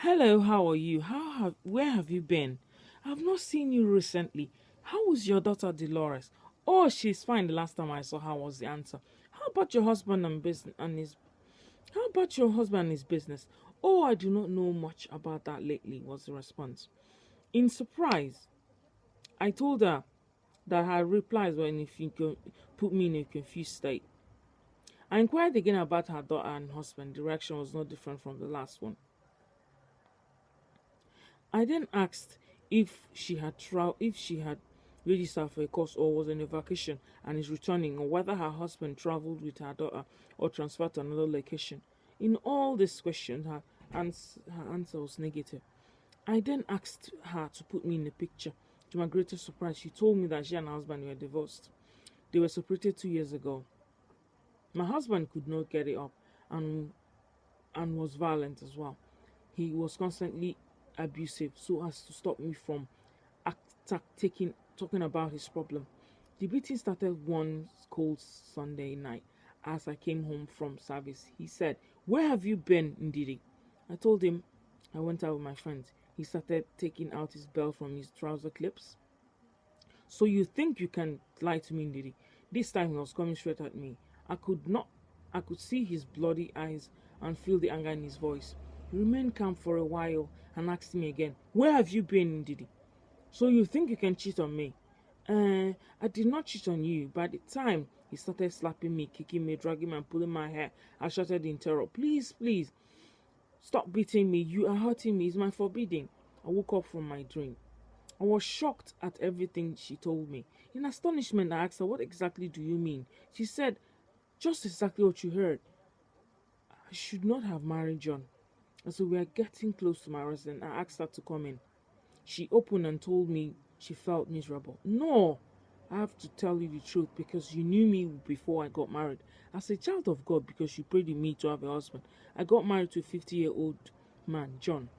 Hello, how are you? Where have you been? I've not seen you recently. How was your daughter Dolores? Oh, she's fine. The last time I saw her was the answer. How about your husband and business and his How about your husband and his business? Oh, I do not know much about that lately, was the response. In surprise, I told her that her replies were if you can put me in a confused state. I inquired again about her daughter and husband. The reaction was not different from the last one. I then asked if she had registered for a course or was on a vacation and is returning, or whether her husband traveled with her daughter or transferred to another location. In all these questions, her answer was negative. I then asked her to put me in the picture. To my greatest surprise, she told me that she and her husband were divorced. They were separated 2 years ago. My husband could not get it up and was violent as well. He was constantly abusive so as to stop me from talking about his problem. The beating started one cold Sunday night as I came home from service. He said, "Where have you been, Ndidi?" I told him I went out with my friends. He started taking out his belt from his trouser clips. "So you think you can lie to me, Ndidi?" This time he was coming straight at me. I could not I could see his bloody eyes and feel the anger in his voice. He remained calm for a while and asked me again, "Where have you been, Ndidi? So you think you can cheat on me?" I did not cheat on you. By the time he started slapping me, kicking me, dragging me, and pulling my hair, I shouted in terror, "Please, please, stop beating me. You are hurting me. It's my forbidding." I woke up from my dream. I was shocked at everything she told me. In astonishment, I asked her, "What exactly do you mean?" She said, "Just exactly what you heard. I should not have married John." As we were getting close to my residence, I asked her to come in. She opened and told me she felt miserable. "No, I have to tell you the truth because you knew me before I got married. As a child of God, because you prayed in me to have a husband, I got married to a 50-year-old man, John.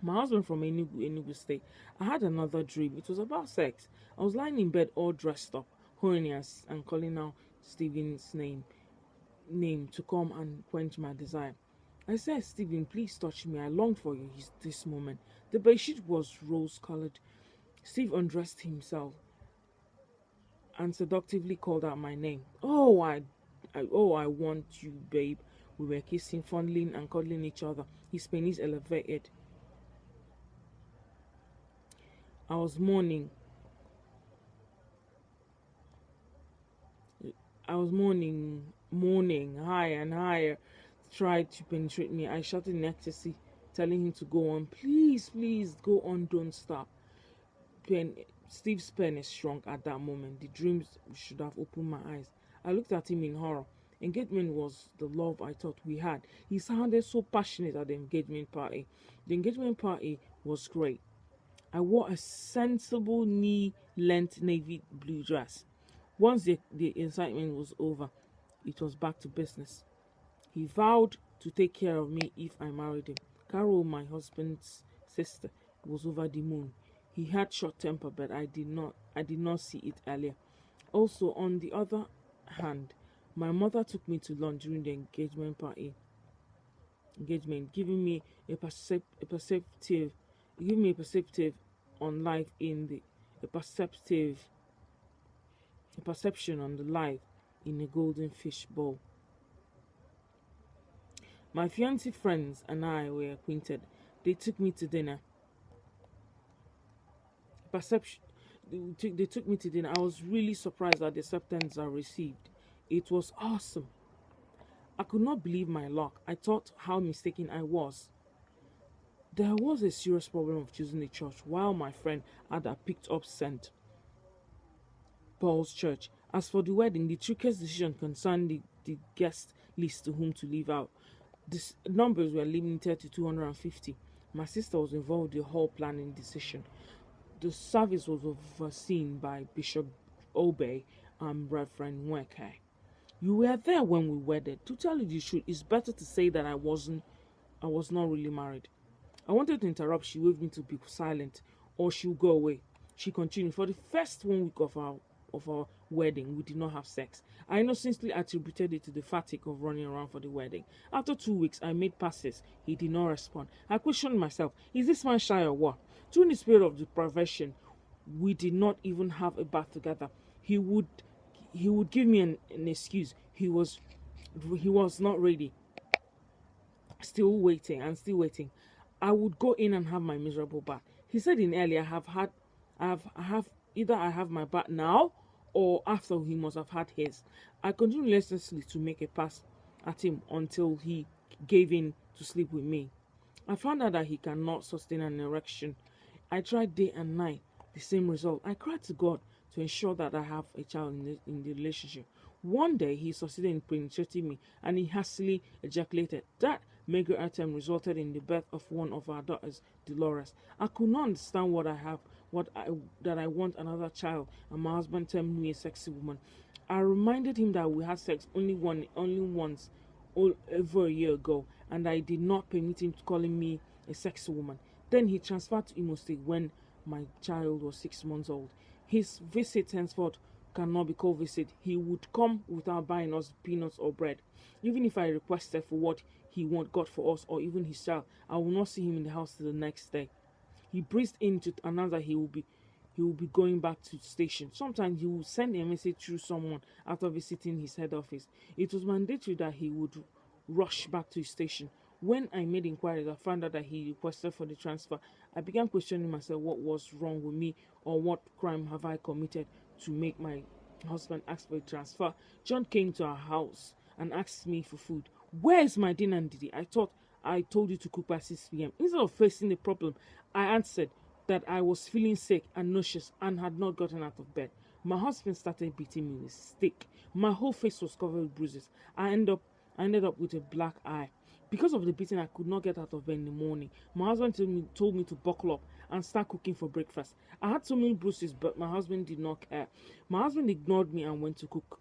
My husband from Enugu State. I had another dream. It was about sex. I was lying in bed all dressed up, horny and calling out Stephen's name to come and quench my desire. I said, "Stephen, please touch me. I longed for you this moment." The bedsheet was rose colored. Steve undressed himself and seductively called out my name. I want you, babe." We were kissing, fondling, and cuddling each other. His penis elevated. I was moaning. Moaning higher and higher. Tried to penetrate me. I shouted in ecstasy, telling him to go on. "Please, please, go on, don't stop." Pen, Steve's penis shrunk at that moment. The dreams should have opened my eyes. I looked at him in horror. Engagement was the love I thought we had. He sounded so passionate at the engagement party. The engagement party was great. I wore a sensible knee length navy blue dress. Once the excitement was over, it was back to business. He vowed to take care of me if I married him. Carol, my husband's sister, was over the moon. He had short temper, but I did not see it earlier. Also, on the other hand, my mother took me to lunch during the engagement, giving me a perceptive on life in the a perceptive a perception on the life in a golden fish bowl. My fiancé friends and I were acquainted. They took me to dinner. Perception. They took me to dinner. I was really surprised at the acceptance I received. It was awesome. I could not believe my luck. I thought how mistaken I was. There was a serious problem of choosing the church while my friend had a picked up St. Paul's Church. As for the wedding, the trickiest decision concerned the guest list to whom to leave out. The numbers were limited to 250. My sister was involved in the whole planning decision. The service was overseen by Bishop Obey and Reverend Nweke. "You were there when we wedded. To tell you the truth, it's better to say that I was not really married." I wanted to interrupt. She waved me to be silent or she'll go away. She continued, "For the first 1 week of our wedding, we did not have sex. I innocently attributed it to the fatigue of running around for the wedding. After 2 weeks, I made passes. He did not respond. I questioned myself, is this man shy or what? During this period of deprivation, we did not even have a bath together. He would give me an excuse. He was not ready. Still waiting and still waiting. I would go in and have my miserable bath. He said in earlier, I have either I have my bath now or after he must have had his. I continued relentlessly to make a pass at him until he gave in to sleep with me. I found out that he cannot sustain an erection. I tried day and night, the same result. I cried to God to ensure that I have a child in the relationship. One day he succeeded in penetrating me and he hastily ejaculated. That mega attempt resulted in the birth of one of our daughters, Dolores. I could not understand that I want another child, and my husband termed me a sexy woman. I reminded him that we had sex only once over a year ago, and I did not permit him to calling me a sexy woman. Then he transferred to Imo State when my child was 6 months old. His visit henceforth cannot be called visit. He would come without buying us peanuts or bread. Even if I requested for what got for us or even his child, I will not see him in the house till the next day. He breezed in to announce that he will be going back to the station. Sometimes he would send a message through someone after visiting his head office. It was mandatory that he would rush back to his station. When I made inquiries, I found out that he requested for the transfer. I began questioning myself what was wrong with me or what crime have I committed to make my husband ask for a transfer. John came to our house and asked me for food. Where is my dinner, Ndidi? I thought I told you to cook by 6 p.m. Instead of facing the problem, I answered that I was feeling sick and nauseous and had not gotten out of bed. My husband started beating me with a stick. My whole face was covered with bruises. I ended up with a black eye. Because of the beating, I could not get out of bed in the morning. My husband told me to buckle up and start cooking for breakfast. I had so many bruises, but my husband did not care. My husband ignored me and went to cook.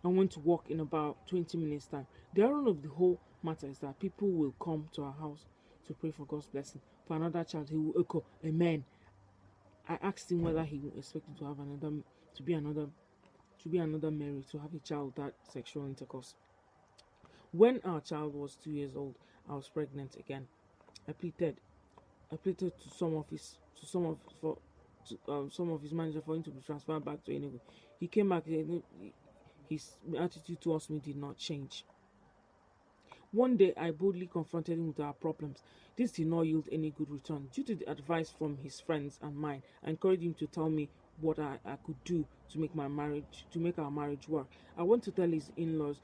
I went to work in about 20 minutes time. The irony of the whole matter is that people will come to our house to pray for God's blessing. For another child, he will echo, Amen. I asked him whether he expected to have to be another Mary, to have a child without sexual intercourse. When our child was 2 years old, I was pregnant again. I pleaded, I pleaded to some of his manager for him to be transferred back to Enugu. He came back. His attitude towards me did not change. One day, I boldly confronted him with our problems. This did not yield any good return. Due to the advice from his friends and mine, I encouraged him to tell me what I could do to make our marriage work. I went to tell his in-laws.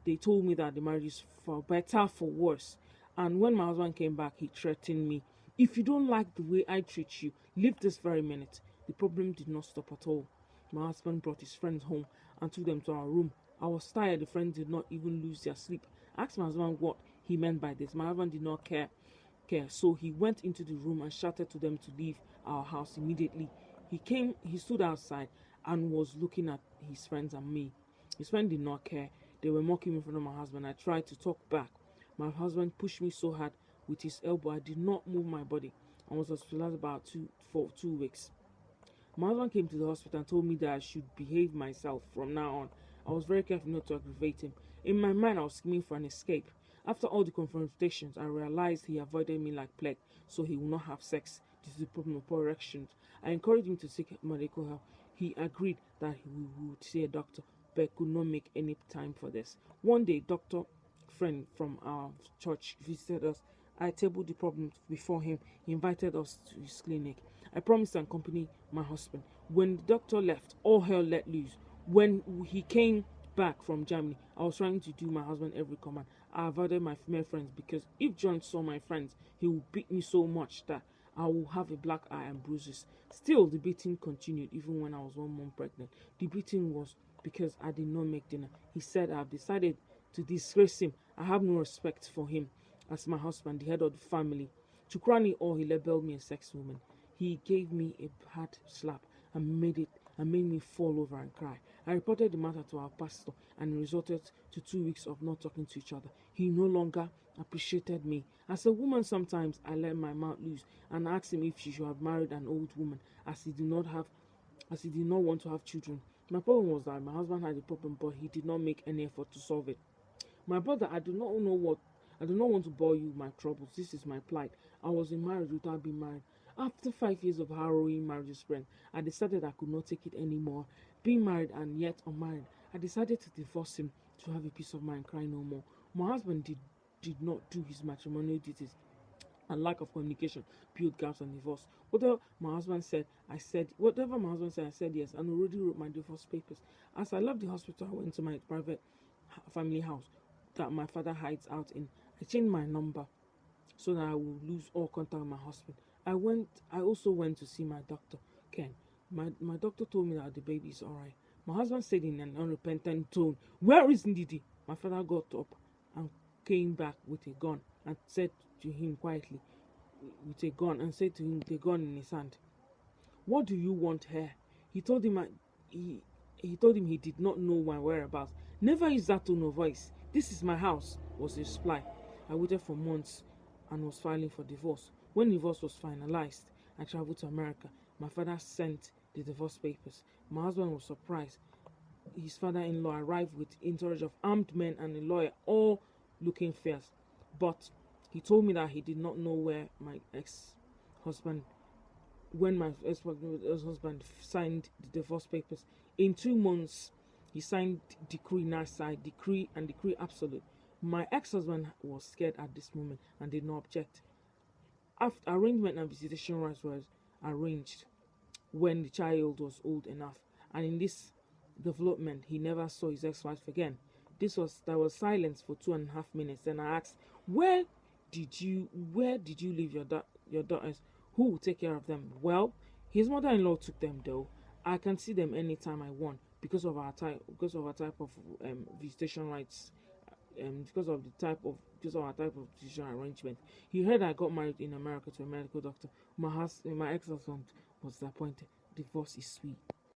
They told me that the marriage is for better, for worse. And when my husband came back, he threatened me. If you don't like the way I treat you, leave this very minute. The problem did not stop at all. My husband brought his friends home and took them to our room. I was tired. The friends did not even lose their sleep. I asked my husband what he meant by this. My husband did not care. So he went into the room and shouted to them to leave our house immediately. He stood outside and was looking at his friends and me. His friend did not care. They were mocking me in front of my husband. I tried to talk back. My husband pushed me so hard with his elbow. I did not move my body and was hospitalized for 2 weeks. My husband came to the hospital and told me that I should behave myself from now on. I was very careful not to aggravate him. In my mind, I was scheming for an escape. After all the confrontations, I realized he avoided me like plague, so he will not have sex due to the problem of poor erections. I encouraged him to seek medical help. He agreed that he would see a doctor, but could not make any time for this. One day, doctor friend from our church visited us. I tabled the problem before him. He invited us to his clinic. I promised to accompany my husband. When the doctor left, all hell let loose. When he came back from Germany, I was trying to do my husband every command. I avoided my female friends because if John saw my friends, he would beat me so much that I will have a black eye and bruises. Still, the beating continued even when I was 1 month pregnant. The beating was because I did not make dinner. He said I have decided to disgrace him. I have no respect for him as my husband, the head of the family. To crown it all, he labeled me a sex woman. He gave me a hard slap and made me fall over and cry. I reported the matter to our pastor and it resulted to 2 weeks of not talking to each other. He no longer appreciated me. As a woman, sometimes I let my mouth loose and asked him if she should have married an old woman as he did not want to have children. My problem was that my husband had a problem, but he did not make any effort to solve it. My brother, I do not want to bore you with my troubles. This is my plight. I was in marriage without being married. After 5 years of harrowing marriage experience, I decided I could not take it anymore. Being married and yet unmarried, I decided to divorce him to have a peace of mind, cry no more. My husband did not do his matrimonial duties, and lack of communication built gaps and divorce. Whatever my husband said, I said yes, and already wrote my divorce papers. As I left the hospital, I went to my private family house that my father hides out in. I changed my number so that I will lose all contact with my husband. I also went to see my doctor, Ken. My doctor told me that the baby is alright. My husband said in an unrepentant tone, "Where is Ndidi?" My father got up and came back with a gun and said to him quietly, with a gun, and said to him with a gun in his hand, "What do you want here?" He told him he told him he did not know my whereabouts. "Never use that tone of voice. This is my house," was his reply. I waited for months and was filing for divorce. When divorce was finalized, I traveled to America. My father sent the divorce papers. My husband was surprised. His father-in-law arrived with entourage of armed men and a lawyer, all looking fierce. But he told me that he did not know where my ex-husband when my ex-husband signed the divorce papers. In 2 months, he signed decree nisi, decree and decree absolute. My ex-husband was scared at this moment and did not object. After arrangement and visitation rights was arranged when the child was old enough, and in this development, he never saw his ex-wife again. There was silence for 2.5 minutes. Then I asked, where did you leave your daughters? Who will take care of them?" "Well, his mother-in-law took them though. I can see them anytime I want because of our type of visitation rights, because of our type of visitation arrangement. He heard I got married in America to a medical doctor. My ex-husband was disappointed. Divorce is sweet."